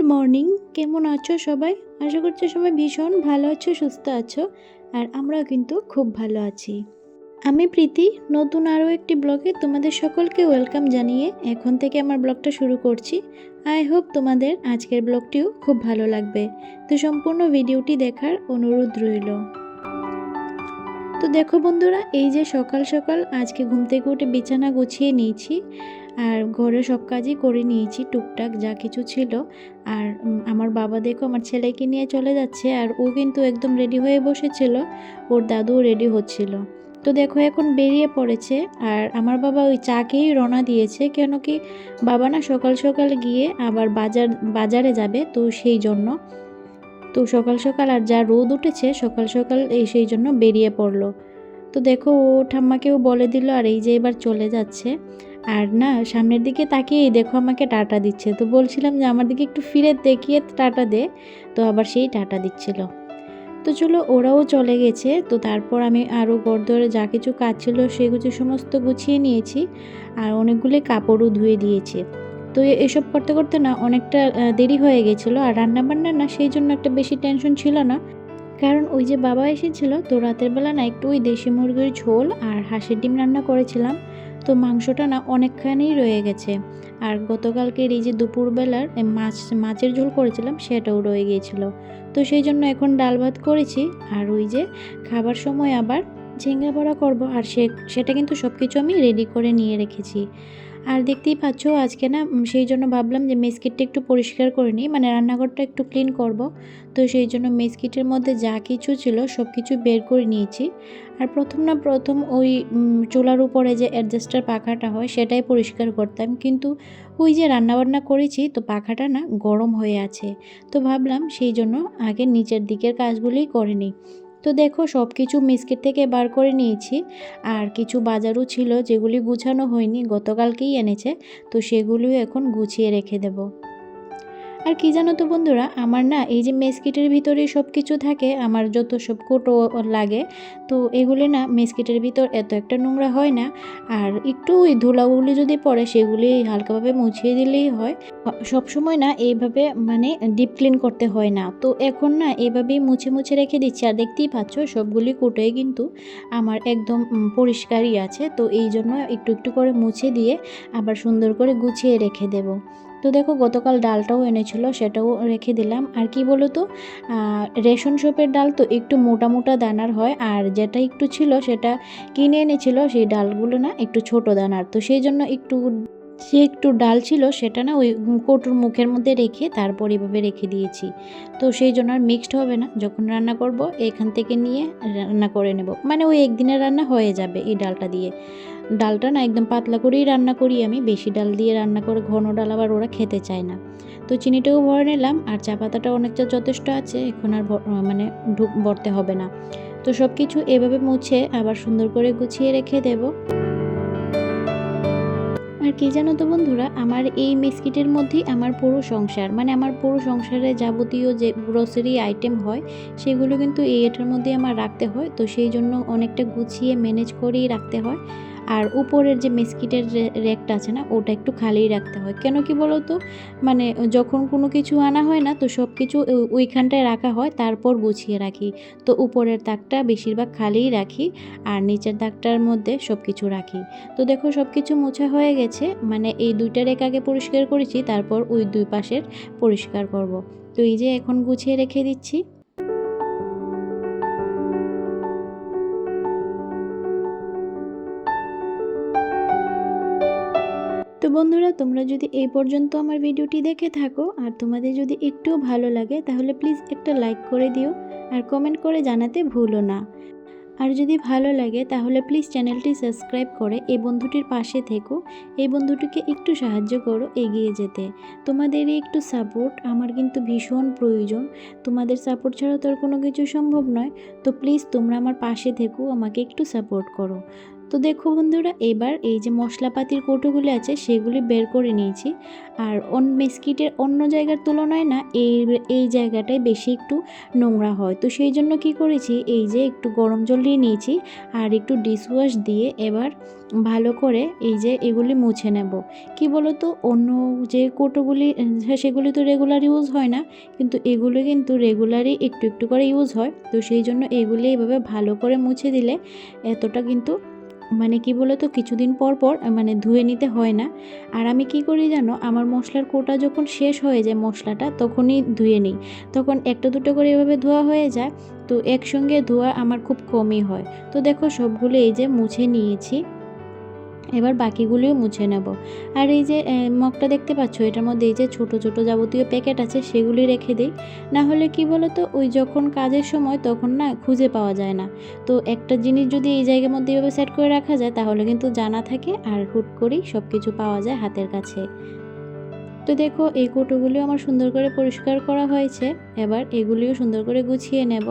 Morning. কেমন আছো সবাই? আশা করছি সবাই ভীষণ ভালো আছো, সুস্থ আছো। আর আমরাও কিন্তু খুব ভালো আছি। আমি প্রীতি, নতুন আরও একটি ব্লগে তোমাদের সকলকে ওয়েলকাম জানিয়ে এখন থেকে আমার ব্লগটা শুরু করছি। আই হোপ তোমাদের আজকের ব্লগটিও খুব ভালো লাগবে। তো সম্পূর্ণ ভিডিওটি দেখার অনুরোধ রইল। তো দেখো বন্ধুরা, এই যে সকাল সকাল আজকে ঘুম থেকে উঠে বিছানা গুছিয়ে নিয়েছি আর ঘরে সব কাজই করে নিয়েছি, টুকটাক যা কিছু ছিল। আর আমার বাবা দেখো আমার ছেলেকে নিয়ে চলে যাচ্ছে, আর ও কিন্তু একদম রেডি হয়ে বসেছিল, ওর দাদুও রেডি হচ্ছিল। তো দেখো এখন বেরিয়ে পড়েছে, আর আমার বাবা ওই চাকেই রওনা দিয়েছে, কেন কি বাবা না সকাল সকাল গিয়ে আবার বাজারে যাবে, তো সেই জন্য। তো সকাল সকাল আর যা রোদ উঠেছে সকাল সকাল সেই জন্য বেরিয়ে পড়লো। তো দেখো ও ঠাম্মাকেও বলে দিল, আর এই যে এবার চলে যাচ্ছে। আর না সামনের দিকে তাকিয়ে দেখো আমাকে টাটা দিচ্ছে। তো বলছিলাম যে আমার দিকে একটু ফিরে দেখিয়ে টাটা দে, তো আবার সেই টাটা দিচ্ছিল। তো চলো ওরাও চলে গেছে। তো তারপর আমি আরও ঘরদোরে যা কিছু কাজ ছিল সেগুলো সমস্ত গুছিয়ে নিয়েছি, আর অনেকগুলি কাপড়ও ধুয়ে দিয়েছি। তো এসব করতে করতে না অনেকটা দেরি হয়ে গেছিলো, আর রান্নাবান্না না সেই জন্য একটা বেশি টেনশন ছিল না। কারণ ওই যে বাবা এসেছিল, তো রাতের বেলা না একটু ওই দেশি মুরগির ঝোল আর হাঁসের ডিম রান্না করেছিলাম। তো মাংসটা না অনেকখানি রয়ে গেছে, আর গতকালকের এই যে দুপুরবেলার মাছের ঝোল করেছিলাম সেটাও রয়ে গিয়েছিল। তো সেই জন্য এখন ডাল ভাত করেছি, আর ওই যে খাবার সময় আবার ঝিঙ্গা বড়া করবো, আর সেটা কিন্তু সব কিছু আমি রেডি করে নিয়ে রেখেছি। আর দেখতেই পাচ্ছ আজকে না সেই জন্য ভাবলাম যে মেসকিটটা একটু পরিষ্কার করে নিই, মানে রান্নাঘরটা একটু ক্লিন করব। তো সেই জন্য মেসকিটের মধ্যে যা কিছু ছিল সব কিছু বের করে নিয়েছি। আর প্রথম ওই চুলার উপরে যে অ্যাডজাস্টার পাখাটা হয় সেটাই পরিষ্কার করতাম, কিন্তু ওই যে রান্নাবান্না করেছি তো পাখাটা না গরম হয়ে আছে। তো ভাবলাম সেই জন্য আগে নিচের দিকের কাজগুলোই করে নিই। তো দেখো সব কিছু মিস্কিট থেকে বার করে নিয়েছি, আর কিছু বাজারও ছিল যেগুলি গুছানো হয়নি, গতকালকেই এনেছে, তো সেগুলিও এখন গুছিয়ে রেখে দেব। আর কি জানো তো বন্ধুরা, আমার না এই যে মেসকিটের ভিতরে সব কিছু থাকে, আমার যত সব কোটো লাগে, তো এগুলি না মেসকিটের ভিতর এত একটা নোংরা হয় না। আর একটু ওই ধুলাগুলি যদি পড়ে সেগুলি হালকাভাবে মুছিয়ে দিলেই হয়। সব সময় না এইভাবে মানে ডিপ ক্লিন করতে হয় না। তো এখন না এইভাবেই মুছে মুছে রেখে দিচ্ছি, আর দেখতেই পাচ্ছ সবগুলি কোটোই কিন্তু আমার একদম পরিষ্কারই আছে। তো এই জন্য একটু একটু করে মুছে দিয়ে আবার সুন্দর করে গুছিয়ে রেখে দেব। তো দেখো গতকাল ডালটাও এনেছিল, সেটাও রেখে দিলাম। আর কি বলো তো, রেশন শপের ডাল তো একটু মোটা মোটা দানার হয়, আর যেটা একটু ছিল সেটা কিনে এনেছিল সেই ডালগুলো না একটু ছোট দানার। তো সেই জন্য একটু ডাল ছিল সেটা না ওই কৌটোর মুখের মধ্যে রেখে তারপর এভাবে রেখে দিয়েছি। তো সেই জন্য আর মিক্সড হবে না, যখন রান্না করব এখান থেকে নিয়ে রান্না করে নেব, মানে ওই একদিনের রান্না হয়ে যাবে এই ডালটা দিয়ে। ডালটা না একদম পাতলা করেই রান্না করি আমি, বেশি ডাল দিয়ে রান্না করে ঘন ডাল আবার ওরা খেতে চায় না। তো চিনিটাও ভরে নিলাম, আর চা পাতাটা অনেকটা যথেষ্ট আছে, এখন আর মানে ভরতে হবে না। তো সব কিছু এভাবে মুছে আবার সুন্দর করে গুছিয়ে রেখে দেব। আর কি জানো তো বন্ধুরা, আমার এই মেসকিটের মধ্যেই আমার পুরো সংসার, মানে আমার পুরো সংসারে যাবতীয় যে গ্রোসারি আইটেম হয় সেগুলো কিন্তু এটার মধ্যে আমার রাখতে হয়। তো সেই জন্য অনেকটা গুছিয়ে ম্যানেজ করেই রাখতে হয়। আর উপরের যে মেসকিটের র্যাকটা আছে না, ওটা একটু খালিই রাখতে হয়। কেন কি বলো তো, মানে যখন কোনো কিছু আনা হয় না তো সব কিছু ওইখানটায় রাখা হয়, তারপর গুছিয়ে রাখি। তো উপরের তাকটা বেশিরভাগ খালিই রাখি, আর নিচের তাকটার মধ্যে সব কিছু রাখি। তো দেখো সব কিছু মোছা হয়ে গেছে, মানে এই দুইটা রেক আগে পরিষ্কার করেছি, তারপর ওই দুই পাশের পরিষ্কার করব। তো এই যে এখন গুছিয়ে রেখে দিচ্ছি। তো বন্ধুরা, তোমরা যদি এই পর্যন্ত আমার ভিডিওটি দেখে থাকো আর তোমাদের যদি একটুও ভালো লাগে তাহলে প্লিজ একটা লাইক করে দিও, আর কমেন্ট করে জানাতে ভুলো না। আর যদি ভালো লাগে তাহলে প্লিজ চ্যানেলটি সাবস্ক্রাইব করে এই বন্ধুটির পাশে থেকো, এই বন্ধুটিকে একটু সাহায্য করো এগিয়ে যেতে। তোমাদের এই একটু সাপোর্ট আমার কিন্তু ভীষণ প্রয়োজন, তোমাদের সাপোর্ট ছাড়া তো আর কোনো কিছু সম্ভব নয়। তো প্লিজ তোমরা আমার পাশে থেকো, আমাকে একটু সাপোর্ট করো। তো দেখো বন্ধুরা, এবার এই যে মশলাপাতির কৌটোগুলি আছে সেগুলি বের করে নিয়েছি। আর মেসকিটের অন্য জায়গার তুলনায় না এই জায়গাটায় বেশি একটু নোংরা হয়, তো সেই জন্য কি করেছি, এই যে একটু গরম জল দিয়ে নিয়েছি আর একটু ডিশওয়াশ দিয়ে এবার ভালো করে এই যে এগুলি মুছে নেব। কি বলো তো, অন্য যে কৌটোগুলি সেগুলি তো রেগুলার ইউজ হয় না, কিন্তু এগুলো কিন্তু রেগুলারই একটু একটু করে ইউজ হয়। তো সেই জন্য এগুলি এইভাবে ভালো করে মুছে দিলে এতটা কিন্তু মানে কি বলো তো, কিছুদিন পর পর মানে ধুয়ে নিতে হয় না। আর আমি কি করি জানো, আমার মশলার কোটা যখন শেষ হয়ে যায় মশলাটা, তখনই ধুয়ে নিই। তখন একটা দুটো করে এভাবে ধোয়া হয়ে যায়, তো একসঙ্গে ধোয়া আমার খুব কমই হয়। তো দেখো সবগুলো এই যে মুছে নিয়েছি, এবার বাকিগুলিও মুছে নেব। আর এই যে মগটা দেখতে পাচ্ছ, এটার মধ্যে এই যে ছোট ছোট যাবতীয় প্যাকেট আছে সেগুলি রেখে দিই। না হলে কি বলো তো, ওই যখন কাজের সময় তখন না খুঁজে পাওয়া যায় না। তো একটা জিনিস যদি এই জায়গার মধ্যে এভাবে সেট করে রাখা যায় তাহলে কিন্তু জানা থাকে আর হুট করেই সব কিছু পাওয়া যায় হাতের কাছে। তো দেখো এই কৌটোগুলিও আমার সুন্দর করে পরিষ্কার করা হয়েছে, এবার এগুলিও সুন্দর করে গুছিয়ে নেব।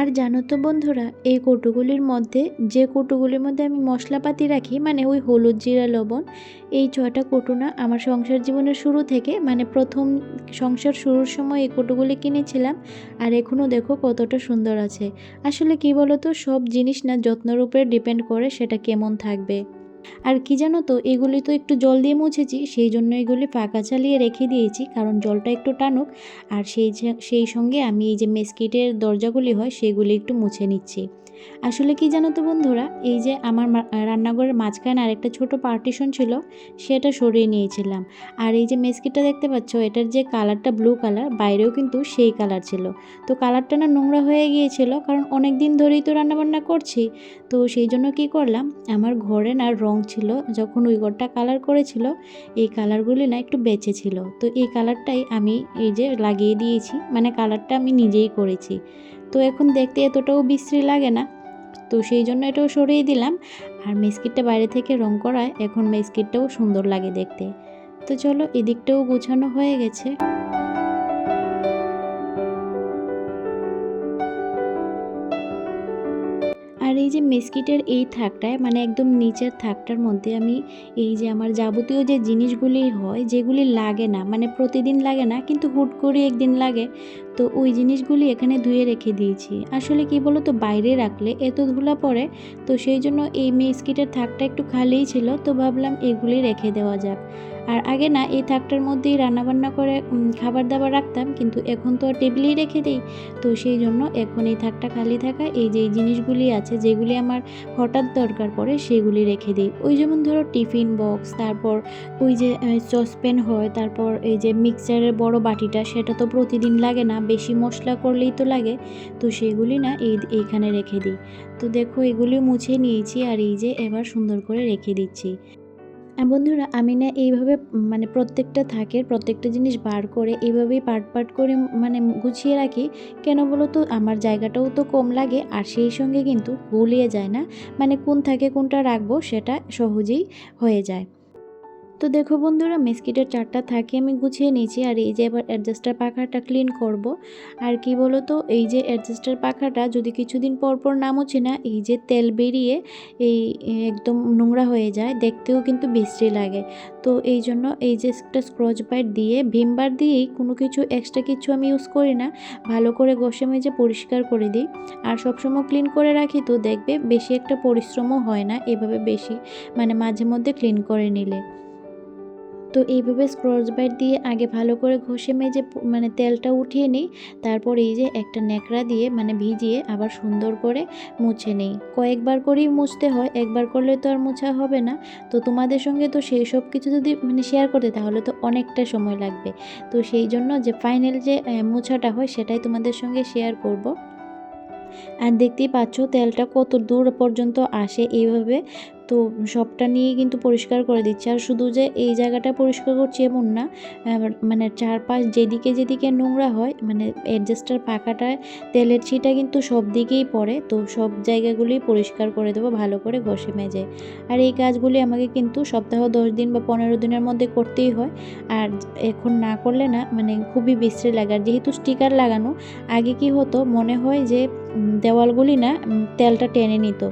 আর জানো তো বন্ধুরা, এই কৌটোগুলির মধ্যে, যে কৌটোগুলির মধ্যে আমি মশলাপাতি রাখি, মানে ওই হলুদ জিরা লবণ, এই 6টা কৌটো না আমার সংসার জীবনের শুরু থেকে, মানে প্রথম সংসার শুরুর সময় এই কৌটোগুলি কিনেছিলাম। আর এখনও দেখো কতটা সুন্দর আছে। আসলে কি বলো তো, সব জিনিস না যত্নের উপরে ডিপেন্ড করে সেটা কেমন থাকবে। আর কি জানো তো, এগুলি তো একটু জল দিয়ে মুছেছি, সেই জন্য এগুলি পাকা চালিয়ে রেখে দিয়েছি, কারণ জলটা একটু টানুক। আর সেই সঙ্গে আমি এই যে মেসকিটের দরজাগুলি হয় সেগুলি একটু মুছে নিচ্ছি। আসলে কি জানো তো বন্ধুরা, এই যে আমার রান্নাঘরের মাঝখানে আরেকটা ছোট পার্টিশন ছিল, সেটা সরিয়ে নিয়েছিলাম। আর এই যে মেসকিটটা দেখতে পাচ্ছ, এটার যে কালারটা ব্লু কালার, বাইরেও কিন্তু সেই কালার ছিল। তো কালারটা না নোংরা হয়ে গিয়েছিল, কারণ অনেক দিন ধরেই তো রান্নাবান্না করছি। তো সেই জন্য কি করলাম, আমার ঘরে না রং ছিল, যখন ওই ঘরটা কালার করেছিল এই কালারগুলি না একটু বেঁচে ছিল, তো এই কালারটাই আমি এই যে লাগিয়ে দিয়েছি, মানে কালারটা আমি নিজেই করেছি। তো এখন দেখতে এতটাও বিশ্রী লাগে না, তো সেই জন্য এটাও সরিয়ে দিলাম। আর মেসকিটটা বাইরে থেকে রং করায় এখন মেসকিটটাও সুন্দর লাগে দেখতে। তো চলো, এদিকটাও গোছানো হয়ে গেছে। আর এই যে মেসকিটের এই থাকটায়, মানে একদম নিচের থাকটার মধ্যে আমি এই যে আমার যাবতীয় যে জিনিসগুলি হয়, যেগুলি লাগে না, মানে প্রতিদিন লাগে না কিন্তু হুট করে একদিন লাগে, তো ওই জিনিসগুলি এখানে ধুয়ে রেখে দিয়েছি। আসলে কি বলো তো, বাইরে রাখলে এত ধুলা পড়ে, তো সেই জন্য এই মেসকিটের থাকটা একটু খালিই ছিল, তো ভাবলাম এগুলি রেখে দেওয়া যাক। আর আগে না এই থাকটার মধ্যেই রান্নাবান্না করে খাবার দাবার রাখতাম, কিন্তু এখন তো টেবিলেই রেখে দিই। তো সেই জন্য এখন এই থাকটা খালি থাকা, এই যে জিনিসগুলি আছে যেগুলি আমার হঠাৎ দরকার পড়ে সেগুলি রেখে দিই। ওই যেমন ধরো টিফিন বক্স, তারপর ওই যে সসপ্যান হয়, তারপর এই যে মিক্সচারের বড় বাটিটা, সেটা তো প্রতিদিন লাগে না, বেশি মশলা করলেই তো লাগে, তো সেগুলি না এইখানে রেখে দিই। তো দেখো এগুলি মুছে নিয়েছি, আর এই যে এবার সুন্দর করে রেখে দিচ্ছি। বন্ধুরা, আমি না এইভাবে মানে প্রত্যেকটা থাকের প্রত্যেকটা জিনিস বার করে এইভাবেই পার্ট পার্ট করে মানে গুছিয়ে রাখি। কেন বলো তো, আমার জায়গাটাও তো কম লাগে, আর সেই সঙ্গে কিন্তু গুলিয়ে যায় না, মানে কোন থাকে কোনটা রাখবো সেটা সহজেই হয়ে যায়। তো দেখো বন্ধুরা, মেসকিটের 4টা থাকে আমি গুছিয়ে নিয়েছি। আর এই যে এবার অ্যাডজাস্টার পাখাটা ক্লিন করব। আর কি বলো তো, এই যে অ্যাডজাস্টার পাখাটা যদি কিছুদিন পর পর না মুছি না, এই যে তেল বেরিয়ে এই একদম নোংরা হয়ে যায়, দেখতেও কিন্তু বিশ্রী লাগে। তো এই জন্য এই যে একটা স্ক্রচ বাইট দিয়ে, ভিম বার দিয়েই, কোনো কিছু এক্সট্রা কিছু আমি ইউজ করি না, ভালো করে ঘষে মেজে পরিষ্কার করে দিই। আর সবসময় ক্লিন করে রাখি, তো দেখবে বেশি একটা পরিশ্রমও হয় না এভাবে বেশি মানে মাঝে মধ্যে ক্লিন করে নিলে। তো এইভাবে স্ক্রচ ব্রাইট দিয়ে আগে ভালো করে ঘষে মেজে মানে তেলটা উঠিয়ে নিই, তারপর এই যে একটা ন্যাকড়া দিয়ে মানে ভিজিয়ে আবার সুন্দর করে মুছে নিই। কয়েকবার করেই মুছতে হয়, একবার করলে তো আর মোছা হবে না। তো তোমাদের সঙ্গে তো সেই সব কিছু যদি মানে শেয়ার করতে তাহলে তো অনেকটা সময় লাগবে, তো সেই জন্য যে ফাইনাল যে মোছাটা হয় সেটাই তোমাদের সঙ্গে শেয়ার করব। আর দেখতেই পাচ্ছ তেলটা কত দূর পর্যন্ত আসে এইভাবে। তো সবটা নিয়ে কিন্তু পরিষ্কার করে দিচ্ছি। আর শুধু যে এই জায়গাটা পরিষ্কার করছি এমন না, মানে চারপাশ যেদিকে যেদিকে নোংরা হয়, মানে অ্যাডজাস্টার পাখাটায় তেলের ছিটা কিন্তু সব দিকেই পড়ে, তো সব জায়গাগুলোই পরিষ্কার করে দেবো ভালো করে ঘষে মেজে। আর এই কাজগুলি আমাকে কিন্তু সপ্তাহ 10 দিন বা 15 দিনের মধ্যে করতেই হয়। আর এখন না করলে না মানে খুবই বিশ্রী লাগে। আর যেহেতু স্টিকার লাগানো, আগে কি হতো মনে হয় যে দেওয়ালগুলি না তেলটা টেনে নিত।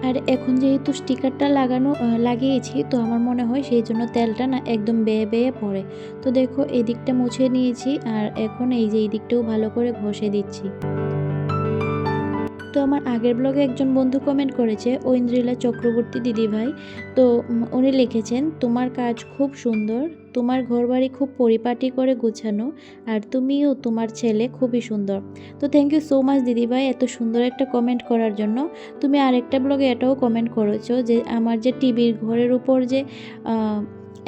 আর এখন যেহেতু স্টিকারটা লাগিয়েছি, তো আমার মনে হয় সেই জন্য তেলটা না একদম বেয়ে বেয়ে পড়ে। তো দেখো এদিকটা মুছে নিয়েছি, আর এখন এই যে এই দিকটাও ভালো করে ঘষে দিচ্ছি। তো আমার আগের ব্লগে একজন বন্ধু কমেন্ট করেছে, ঐন্দ্রিলা চক্রবর্তী দিদিভাই। তো উনি লিখেছেন, তোমার কাজ খুব সুন্দর, তোমার ঘরবাড়ি খুব পরিপাটি করে গুছানো, আর তুমিও তোমার ছেলে খুবই সুন্দর। তো থ্যাংক ইউ সো মাচ দিদিভাই এত সুন্দর একটা কমেন্ট করার জন্য। তুমি আরেকটা ব্লগে এটাও কমেন্ট করেছো যে আমার যে টিভির ঘরের উপর যে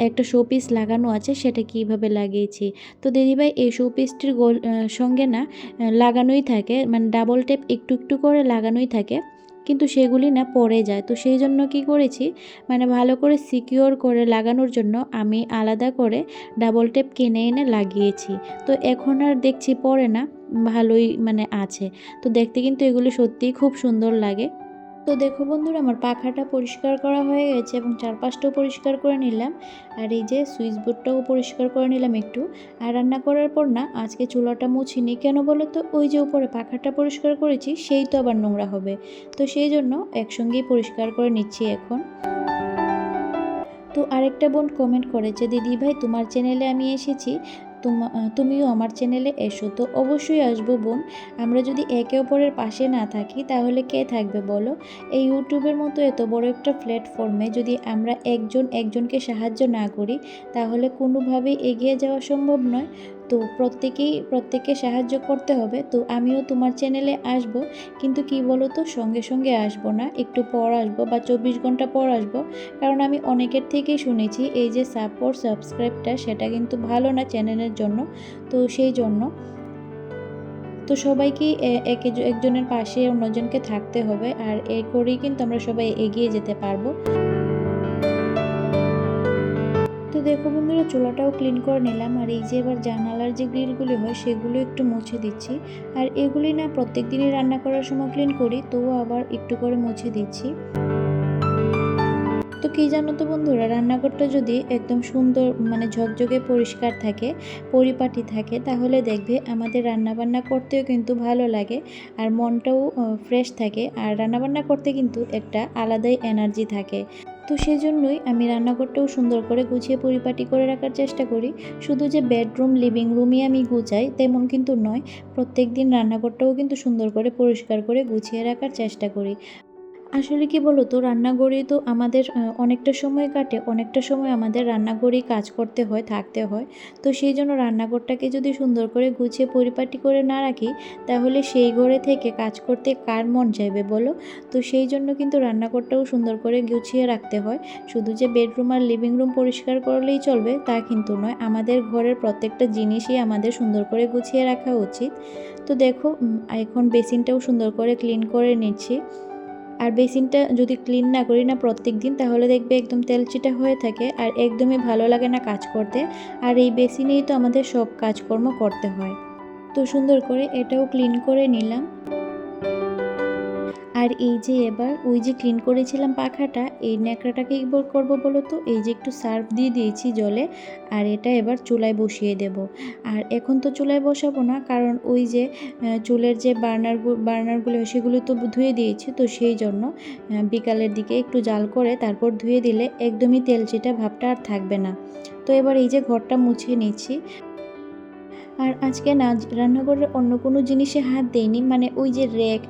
একটা শোপিস লাগানো আছে সেটা কিভাবে লাগিয়েছি। তো দিদিভাই এই শোপিসটির সঙ্গে না লাগানোই থাকে, মানে ডাবল টেপ একটু একটু করে লাগানোই থাকে, কিন্তু সেগুলি না পড়ে যায়। তো সেই জন্য কি করেছি, মানে ভালো করে সিকিওর করে লাগানোর জন্য আমি আলাদা করে ডাবল টেপ কিনে এনে লাগিয়েছি। তো এখন আর দেখছি পড়ে না, ভালোই মানে আছে। তো দেখতে কিন্তু এগুলি সত্যিই খুব সুন্দর লাগে। তো দেখো বন্ধুরা, আমার পাখাটা পরিষ্কার করা হয়ে গেছে এবং চারপাশটাও পরিষ্কার করে নিলাম, আর এই যে সুইচ বোর্ডটাও পরিষ্কার করে নিলাম একটু। আর রান্না করার পর না আজকে চুলাটা মুছিনি, কেন বলো তো, ওই যে উপরে পাখাটা পরিষ্কার করেছি সেই তো আবার নোংরা হবে, তো সেই জন্য একসঙ্গেই পরিষ্কার করে নিচ্ছি এখন। তো আরেকটা বোন কমেন্ট করেছে, দিদি ভাই তোমার চ্যানেলে আমি এসেছি, তুমিও আমার চ্যানেলে এসো। তো অবশ্যই আসবো বোন, আমরা যদি একে অপরের পাশে না থাকি তাহলে কে থাকবে বলো। এই ইউটিউবের মতো এত বড় একটা প্ল্যাটফর্মে যদি আমরা একজন একজনকে সাহায্য না করি তাহলে কোনোভাবেই এগিয়ে যাওয়া সম্ভব নয়। তো প্রত্যেককে সাহায্য করতে হবে। তো আমিও তোমার চ্যানেলে আসব, কিন্তু কি বলো তো, সঙ্গে সঙ্গে আসবো না, একটু পর আসবো বা 24 ঘন্টা পর আসবো। কারণ আমি অনেকের থেকেই শুনেছি এই যে সাবস্ক্রাইবটা সেটা কিন্তু ভালো না চ্যানেলের জন্য। তো সেই জন্য তো সবাইকেই একজনের পাশে অন্যজনকে থাকতে হবে, আর এই করেই কিন্তু আমরা সবাই এগিয়ে যেতে পারবো। তো দেখো বন্ধুরা, চুলাটাও ক্লিন করে নিলাম, আর এই যে এবার জানালার যে গ্রিলগুলি হয় সেগুলো একটু মুছে দিচ্ছি। আর এগুলি না প্রত্যেক দিনই রান্না করার সময় ক্লিন করি, তবু আবার একটু করে মুছে দিচ্ছি। তো কী জানো তো বন্ধুরা, রান্নাঘরটা যদি একদম সুন্দর মানে ঝকঝকে পরিষ্কার থাকে, পরিপাটি থাকে, তাহলে দেখবে আমাদের রান্নাবান্না করতেও কিন্তু ভালো লাগে, আর মনটাও ফ্রেশ থাকে, আর রান্নাবান্না করতে কিন্তু একটা আলাদাই এনার্জি থাকে। তো সেজন্যই আমি রান্নাঘরটাও সুন্দর করে গুছিয়ে পরিপাটি করে রাখার চেষ্টা করি। শুধু যে বেডরুম লিভিং রুমই আমি গুছাই তেমন কিন্তু নয়, প্রত্যেক দিন রান্নাঘরটাও কিন্তু সুন্দর করে পরিষ্কার করে গুছিয়ে রাখার চেষ্টা করি। আসলে কি বলো তো, রান্নাঘরেই তো আমাদের অনেকটা সময় কাটে, অনেকটা সময় আমাদের রান্নাঘরেই কাজ করতে হয়, থাকতে হয়। তো সেই জন্য রান্নাঘরটাকে যদি সুন্দর করে গুছিয়ে পরিপাটি করে না রাখি তাহলে সেই ঘরে থেকে কাজ করতে কার মন চাইবে বলো। তো সেই জন্য কিন্তু রান্নাঘরটাও সুন্দর করে গুছিয়ে রাখতে হয়। শুধু যে বেডরুম আর লিভিং রুম পরিষ্কার করলেই চলবে তা কিন্তু নয়, আমাদের ঘরের প্রত্যেকটা জিনিসই আমাদের সুন্দর করে গুছিয়ে রাখা উচিত। তো দেখো এখন বেসিনটাও সুন্দর করে ক্লিন করে নিচ্ছি। আর বেসিনটা যদি ক্লিন না করি না প্রত্যেক দিন তাহলে দেখবে একদম তেলচিটা হয়ে থাকে, আর একদমই ভালো লাগে না কাজ করতে। আর এই বেসিনেই তো আমাদের সব কাজকর্ম করতে হয়। তো সুন্দর করে এটাও ক্লিন করে নিলাম। আর এই যে এবার ওই যে ক্লিন করেছিলাম পাখাটা, এই ন্যাকড়াটাকে কী করবো বলো তো, এই যে একটু সার্ফ দিয়ে দিয়েছি জলে, আর এটা এবার চুলায় বসিয়ে দেব। আর এখন তো চুলায় বসাবো না, কারণ ওই যে চুলের যে বার্নারগুলো সেগুলো তো ধুয়ে দিয়েছি, তো সেই জন্য বিকালের দিকে একটু জাল করে তারপর ধুয়ে দিলে একদমই তেলচিটা ভাবটা আর থাকবে না। তো এবার এই যে ঘরটা মুছে নিচ্ছি। আর আজকে না রান্নাঘরের অন্য কোনো জিনিসে হাত দেইনি, মানে ওই যে র্যাক,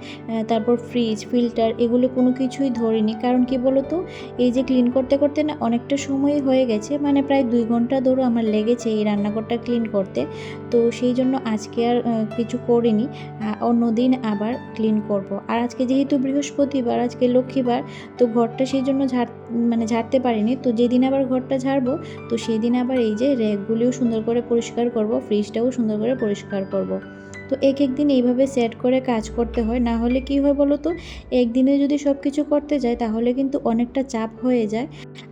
তারপর ফ্রিজ, ফিল্টার, এগুলো কোনো কিছুই ধরিনি। কারণ কি বলো তো, এই যে ক্লিন করতে করতে না অনেকটা সময়ই হয়ে গেছে, মানে প্রায় 2 ঘন্টা ধরে আমার লেগেছে এই রান্নাঘরটা ক্লিন করতে। তো সেই জন্য আজকে আর কিছু করিনি, অন্য দিন আবার ক্লিন করব। আর আজকে যেহেতু বৃহস্পতিবার, আজকে লক্ষ্মীবার, তো ঘরটা সেই জন্য ঝাড়তে পারিনি। তো যেদিন আবার ঘরটা ঝাড়বো তো সেই দিন আবার এই যে র্যাকগুলিও সুন্দর করে পরিষ্কার করব, ফ্রিজটাও সুন্দর করে পরিষ্কার করব। তো এক দিন এইভাবে সেট করে কাজ করতে হয়, না হলে কি হয় বলো তো, একদিনে যদি সব কিছু করতে যায় তাহলে কিন্তু অনেকটা চাপ হয়ে যায়,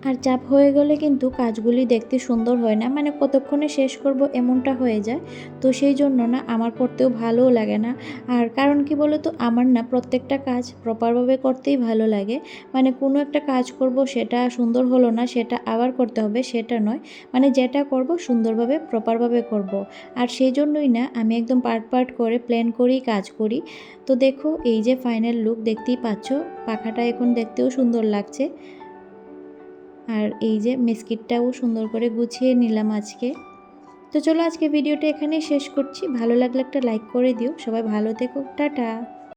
আর চাপ হয়ে গেলে কিন্তু কাজগুলি দেখতে সুন্দর হয় না, মানে কতক্ষণে শেষ করব এমনটা হয়ে যায়। তো সেই জন্য না আমার করতেও ভালোও লাগে না। আর কারণ কি বলো তো, আমার না প্রত্যেকটা কাজ প্রপারভাবে করতেই ভালো লাগে, মানে কোনো একটা কাজ করব সেটা সুন্দর হলো না সেটা আবার করতে হবে সেটা নয়, মানে যেটা করব সুন্দরভাবে প্রপারভাবে করব। আর সেই জন্যই না আমি একদম পার্ট করে প্ল্যান করেই কাজ করি। তো দেখো এই যে ফাইনাল লুক দেখতেই পাচ্ছ, পাখাটা এখন দেখতেও সুন্দর লাগছে। আর এই যে মেস্কিটটাও সুন্দর করে গুছিয়ে নিলাম আজকে। তো চলো আজকে ভিডিওটা এখানেই শেষ করছি। ভালো লাগলে একটা লাইক করে দিও। সবাই ভালো থেকো, টাটা।